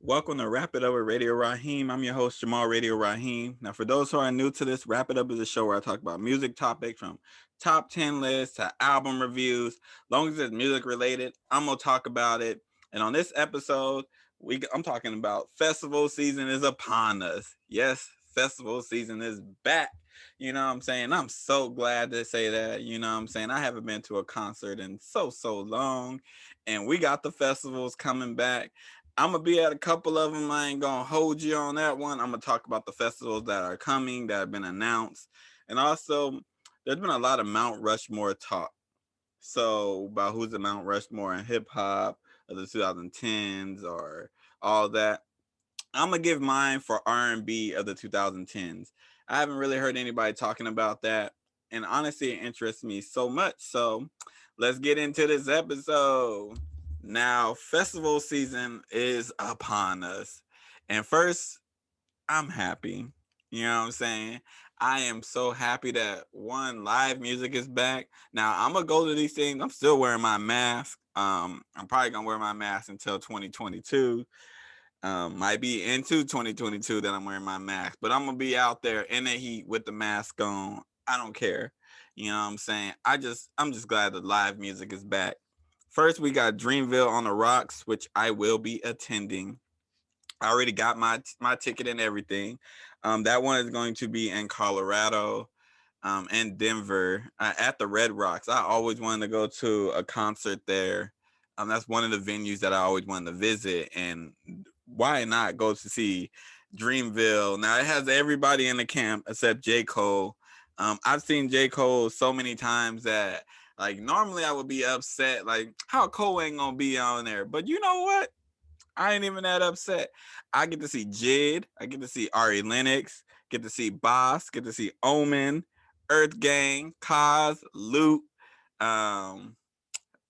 Welcome to Wrap It Up with Radio Raheem. I'm your host, Jamal Radio Raheem. Now, for those who are new to this, Wrap It Up is a show where I talk about music topics from top 10 lists to album reviews. As long as it's music related, I'm going to talk about it. And on this episode, I'm talking about festival season is upon us. Yes, festival season is back. You know what I'm saying? I'm so glad to say that. You know what I'm saying? I haven't been to a concert in so long. And we got the festivals coming back. I'm gonna be at a couple of them. I ain't gonna hold you on that one. I'm gonna talk about the festivals that are coming, that have been announced, and also there's been a lot of Mount Rushmore talk. So about who's the Mount Rushmore in hip hop of the 2010s or all that. I'm gonna give mine for R&B of the 2010s. I haven't really heard anybody talking about that, and honestly, it interests me so much. So let's get into this episode. Now, festival season is upon us, and first, I'm happy. You know what I'm saying? I am so happy that one, live music is back. Now I'm gonna go to these things. I'm still wearing my mask. I'm probably gonna wear my mask until 2022. Might be into 2022 that I'm wearing my mask, but I'm gonna be out there in the heat with the mask on. I don't care. You know what I'm saying? I'm just glad that live music is back. First, we got Dreamville on the Rocks, which I will be attending. I already got my ticket and everything. That one is going to be in Colorado, and Denver at the Red Rocks. I always wanted to go to a concert there. That's one of the venues that I always wanted to visit, and why not go to see Dreamville? Now it has everybody in the camp except J. Cole. I've seen J. Cole so many times that like normally I would be upset, like how Cole ain't gonna be on there. But you know what? I ain't even that upset. I get to see Jid. I get to see Ari Lennox. Get to see Boss. Get to see Omen, Earth Gang, Kaz, Luke. Um,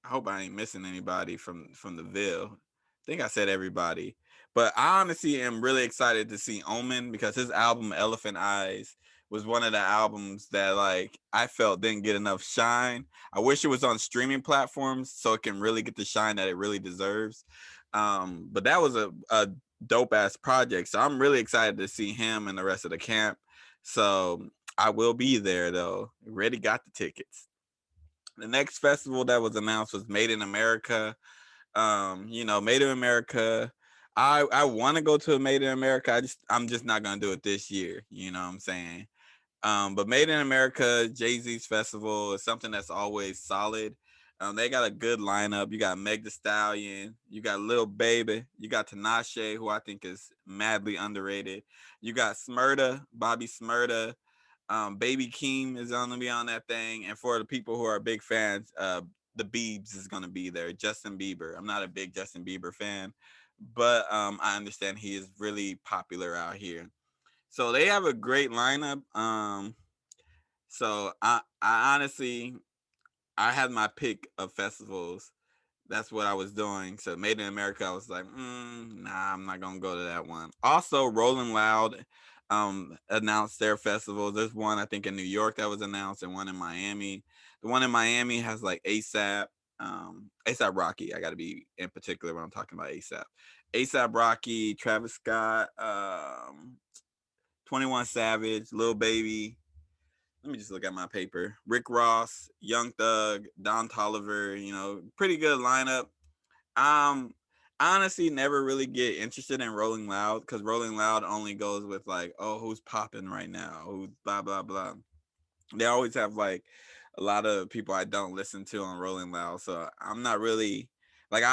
I hope I ain't missing anybody from the Ville. I think I said everybody. But I honestly am really excited to see Omen because his album Elephant Eyes was one of the albums that like I felt didn't get enough shine. I wish it was on streaming platforms so it can really get the shine that it really deserves. But that was a dope ass project. So I'm really excited to see him and the rest of the camp. So I will be there though. Already got the tickets. The next festival that was announced was Made in America. Made in America. I want to go to a Made in America. I'm just not gonna do it this year. You know what I'm saying? But Made in America, Jay-Z's festival is something that's always solid. They got a good lineup. You got Meg The Stallion, you got Lil Baby, you got Tinashe, who I think is madly underrated. You got Smurda, Bobby Smurda, Baby Keem is gonna be on that thing. And for the people who are big fans, the Biebs is gonna be there. Justin Bieber. I'm not a big Justin Bieber fan, but I understand he is really popular out here. So they have a great lineup. So I honestly I had my pick of festivals. That's what I was doing. So Made in America, I was like, nah, I'm not gonna go to that one. Also, Rolling Loud announced their festivals. There's one I think in New York that was announced, and one in Miami. The one in Miami has like ASAP Rocky. I got to be in particular when I'm talking about ASAP. ASAP Rocky, Travis Scott, 21 Savage, Lil Baby. Let me just look at my paper. Rick Ross, Young Thug, Don Tolliver, pretty good lineup. Um, I honestly never really get interested in Rolling Loud because Rolling Loud only goes with like, oh, who's popping right now? Who's blah blah blah. They always have like a lot of people I don't listen to on Rolling Loud. So I'm not really like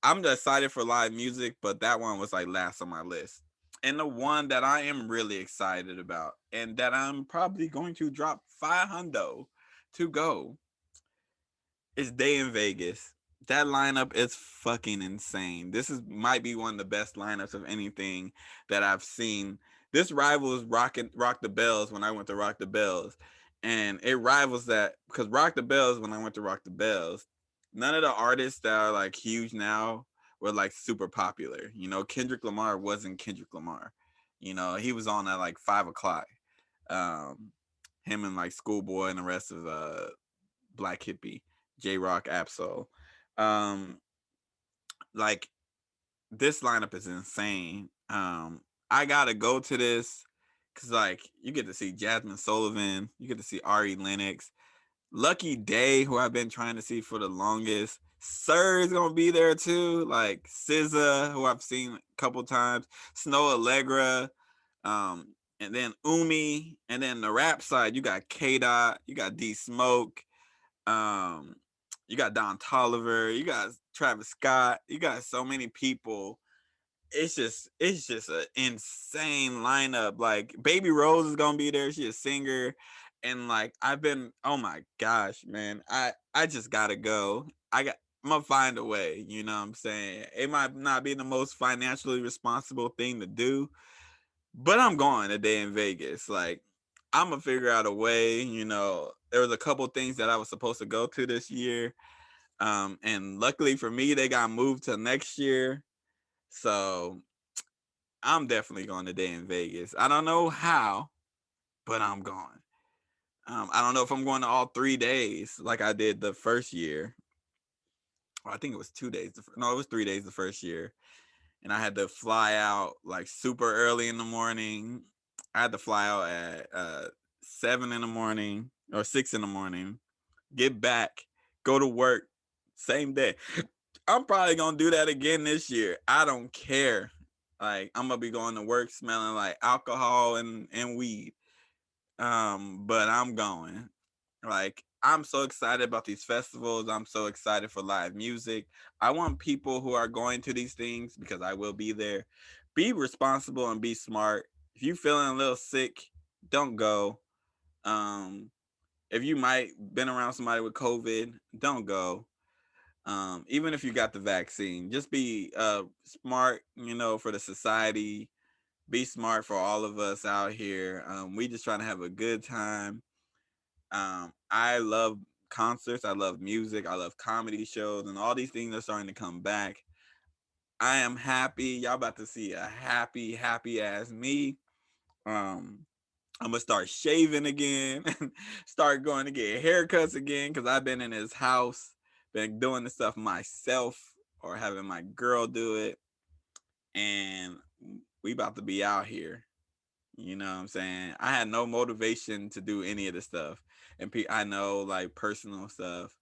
I'm just excited for live music, but that one was like last on my list. And the one that I am really excited about and that I'm probably going to drop 500 to go is Day in Vegas. That lineup is fucking insane. This is might be one of the best lineups of anything that I've seen. This rivals Rock the Bells when I went to Rock the Bells. And it rivals that because Rock the Bells when I went to Rock the Bells, none of the artists that are like huge now were like super popular. Kendrick Lamar wasn't Kendrick Lamar. He was on at like 5 o'clock. Um, him and like Schoolboy and the rest of Black Hippie, J Rock, Absol. Um, like this lineup is insane. I gotta go to this because like you get to see Jasmine Sullivan, you get to see Ari Lennox, Lucky Day, who I've been trying to see for the longest. Sir is gonna be there too, like SZA, who I've seen a couple times, Snow Allegra, and then Umi, and then the rap side, you got K Dot, you got D Smoke, um, you got Don Tolliver, you got Travis Scott, you got so many people. It's just an insane lineup. Like Baby Rose is gonna be there. She's a singer, and like I've been, oh my gosh, man, I just gotta go. I'm gonna find a way. You know what I'm saying? It might not be the most financially responsible thing to do, but I'm going a day in Vegas. Like I'm gonna figure out a way. There was a couple things that I was supposed to go to this year, and luckily for me, they got moved to next year. So I'm definitely going today in Vegas. I don't know how, but I'm going. I don't know if I'm going to all 3 days like I did the first year. Or I think it was 2 days. No, it was 3 days the first year. And I had to fly out like super early in the morning. I had to fly out at 7 in the morning or 6 in the morning, get back, go to work, same day. I'm probably gonna do that again this year. I don't care. Like I'm gonna be going to work smelling like alcohol and weed. But I'm going. Like I'm so excited about these festivals. I'm so excited for live music. I want people who are going to these things, because I will be there, be responsible and be smart. If you feeling a little sick, don't go. Um, if you might been around somebody with COVID, don't go. Even if you got the vaccine, just be smart, for the society. Be smart for all of us out here. We just trying to have a good time. I love concerts. I love music. I love comedy shows, and all these things are starting to come back. I am happy. Y'all about to see a happy, happy ass me. Um, I'm gonna start shaving again, start going to get haircuts again, because I've been in his house, been doing the stuff myself or having my girl do it, and we about to be out here. You know what I'm saying? I had no motivation to do any of the stuff, and I know like personal stuff,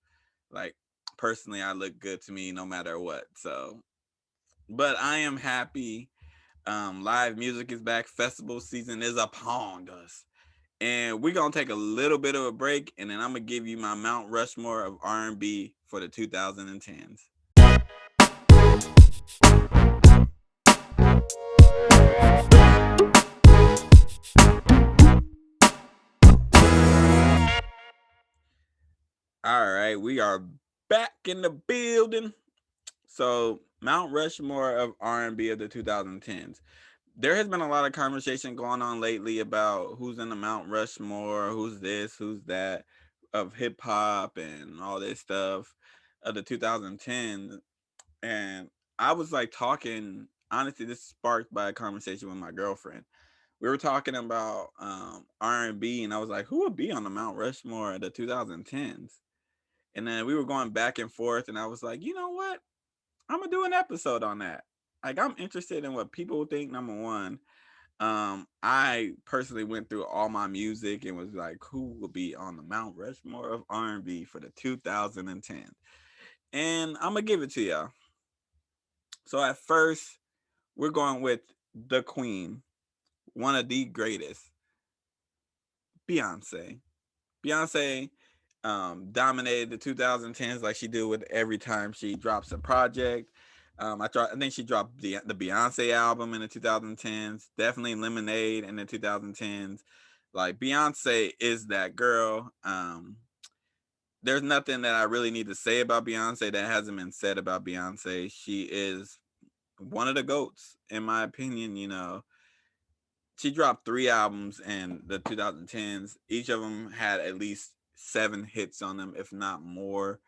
like personally, I look good to me no matter what. So, but I am happy. Live music is back. Festival season is upon us. And we're gonna take a little bit of a break, and then I'm gonna give you my Mount Rushmore of R&B for the 2010s. All right, we are back in the building. So Mount Rushmore of R&B of the 2010s. There has been a lot of conversation going on lately about who's in the Mount Rushmore, who's this, who's that, of hip hop and all this stuff of the 2010s. And I was like talking, honestly, this sparked by a conversation with my girlfriend. We were talking about R&B, and I was like, who would be on the Mount Rushmore of the 2010s? And then we were going back and forth, and I was like, you know what? I'm gonna do an episode on that. Like I'm interested in what people think. Number one, I personally went through all my music and was like, who will be on the Mount Rushmore of R&B for the 2010? And I'm gonna give it to y'all. So at first, we're going with the Queen, one of the greatest, Beyonce. Beyonce dominated the 2010s like she do with every time she drops a project. I think she dropped the Beyonce album in the 2010s. Definitely Lemonade in the 2010s. Like Beyonce is that girl. There's nothing that I really need to say about Beyonce that hasn't been said about Beyonce. She is one of the goats, in my opinion. She dropped 3 albums in the 2010s. Each of them had at least 7 hits on them, if not more.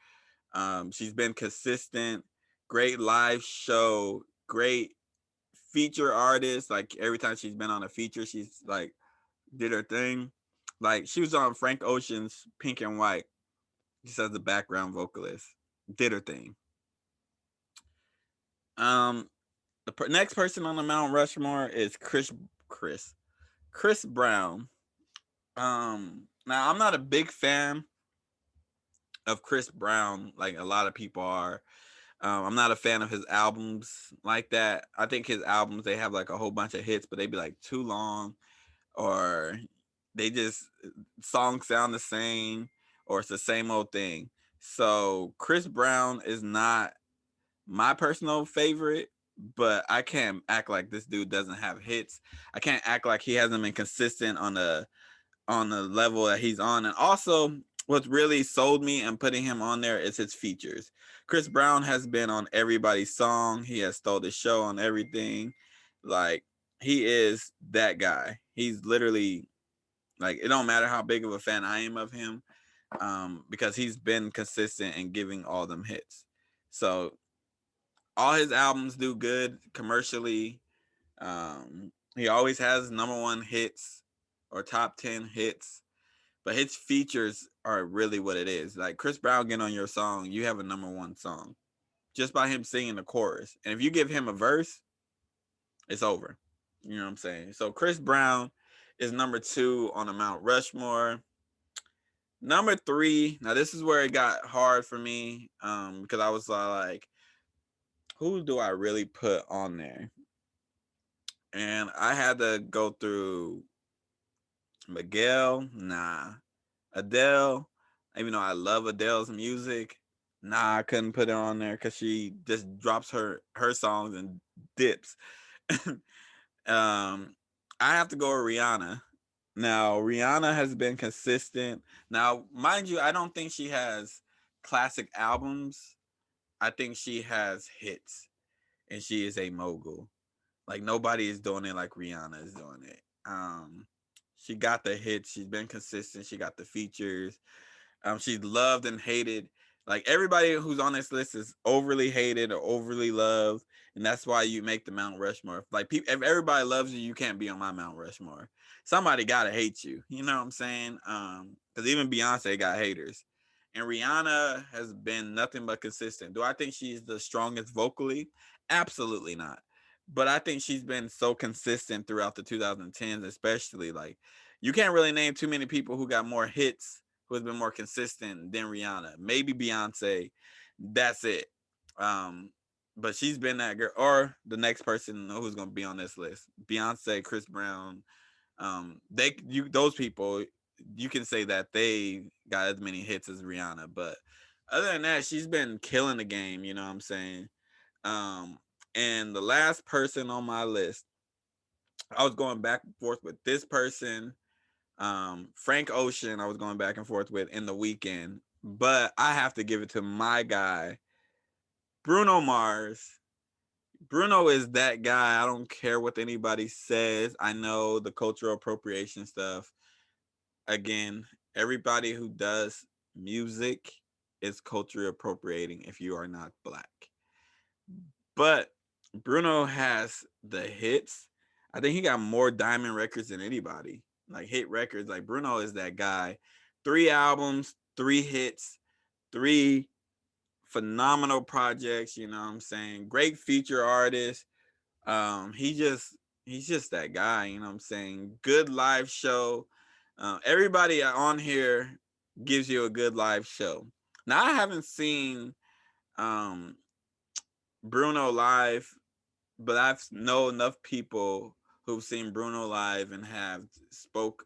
She's been consistent, great live show, great feature artist. Like every time she's been on a feature, she's like did her thing. Like she was on Frank Ocean's Pink and White, just as the background vocalist. Did her thing. Um, The next person on the Mount Rushmore is Chris Chris Brown. Now I'm not a big fan of Chris Brown like a lot of people are. I'm not a fan of his albums like that. I think his albums, they have like a whole bunch of hits, but they be like too long, or they just songs sound the same, or it's the same old thing. So Chris Brown is not my personal favorite, but I can't act like this dude doesn't have hits. I can't act like he hasn't been consistent on the level that he's on. And also, what's really sold me and putting him on there is his features. Chris Brown has been on everybody's song. He has stole the show on everything. Like, he is that guy. He's literally like, it don't matter how big of a fan I am of him, because he's been consistent in giving all them hits. So all his albums do good commercially. He always has number one hits or top 10 hits, but his features are really what it is. Like Chris Brown getting on your song, you have a number one song just by him singing the chorus. And if you give him a verse, it's over. You know what I'm saying? So Chris Brown is number 2 on the Mount Rushmore. Number 3, now this is where it got hard for me, because I was like, who do I really put on there? And I had to go through Miguel, nah. Adele, even though I love Adele's music, nah, I couldn't put it on there because she just drops her songs and dips. I have to go with Rihanna. Now, Rihanna has been consistent. Now, mind you, I don't think she has classic albums. I think she has hits, and she is a mogul. Like nobody is doing it like Rihanna is doing it. She got the hits. She's been consistent. She got the features. She's loved and hated. Like everybody who's on this list is overly hated or overly loved, and that's why you make the Mount Rushmore. Like, if everybody loves you, you can't be on my Mount Rushmore. Somebody gotta hate you. You know what I'm saying? Because even Beyonce got haters, and Rihanna has been nothing but consistent. Do I think she's the strongest vocally? Absolutely not. But I think she's been so consistent throughout the 2010s, especially. Like, you can't really name too many people who got more hits, who has been more consistent than Rihanna. Maybe Beyonce. That's it. Um, but she's been that girl. Or the next person who's gonna be on this list: Beyonce, Chris Brown. Those people, you can say that they got as many hits as Rihanna. But other than that, she's been killing the game. You know what I'm saying? Um, and the last person on my list, I was going back and forth with this person, Frank Ocean. I was going back and forth with in the weekend, but I have to give it to my guy, Bruno Mars. Bruno is that guy. I don't care what anybody says. I know the cultural appropriation stuff. Again, everybody who does music is culturally appropriating if you are not black. But Bruno has the hits. I think he got more diamond records than anybody. Like hit records. Like Bruno is that guy. 3 albums, 3 hits, 3 phenomenal projects. You know what I'm saying? Great feature artist. He just he's just that guy. You know what I'm saying? Good live show. Everybody on here gives you a good live show. Now I haven't seen um Bruno live, but I've know enough people who've seen Bruno live and have spoke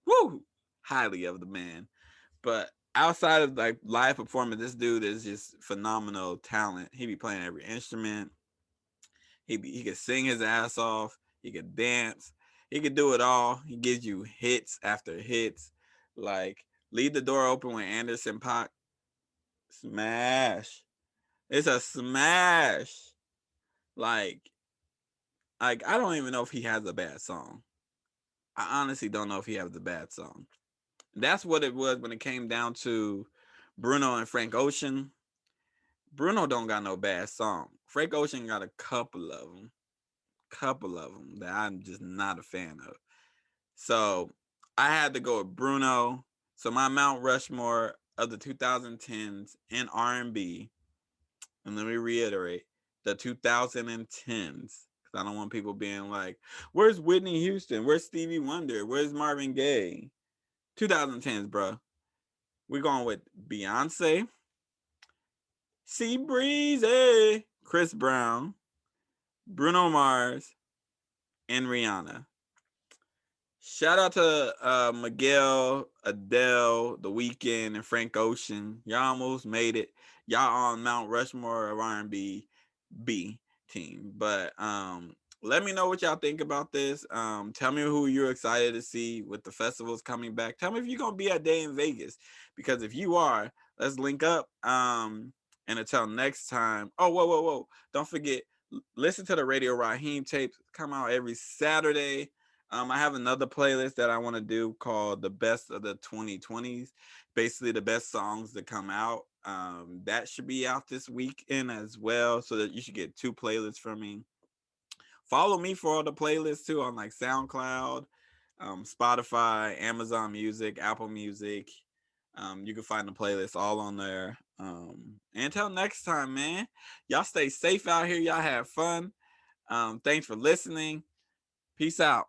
woo highly of the man. But outside of like live performance, this dude is just phenomenal talent. He be playing every instrument. He could sing his ass off. He could dance. He could do it all. He gives you hits after hits. Like Leave the Door Open with Anderson .Paak. Smash. It's a smash. Like I don't even know if he has a bad song. I honestly don't know if he has a bad song. That's what it was when it came down to Bruno and Frank Ocean. Bruno don't got no bad song. Frank Ocean got a couple of them that I'm just not a fan of. So I had to go with Bruno. So my Mount Rushmore of the 2010s in R&B, and let me reiterate, the 2010s. Because I don't want people being like, where's Whitney Houston? Where's Stevie Wonder? Where's Marvin Gaye? 2010s, bro. We're going with Beyonce, Sea Breezy, Chris Brown, Bruno Mars, and Rihanna. Shout out to Miguel, Adele, The Weeknd, and Frank Ocean. Y'all almost made it. Y'all on Mount Rushmore of R&B B team. But let me know what y'all think about this. Tell me who you're excited to see with the festivals coming back. Tell me if you're gonna be a day in Vegas. Because if you are, let's link up. And until next time. Oh, whoa. Don't forget, listen to the Radio Raheem tapes. Come out every Saturday. I have another playlist that I want to do called the best of the 2020s, basically the best songs that come out. That should be out this weekend as well, so that you should get two playlists from me. Follow me for all the playlists too on like SoundCloud, Spotify, Amazon Music, Apple Music. You can find the playlist all on there. Until next time, man, y'all stay safe out here. Y'all have fun. Thanks for listening. Peace out.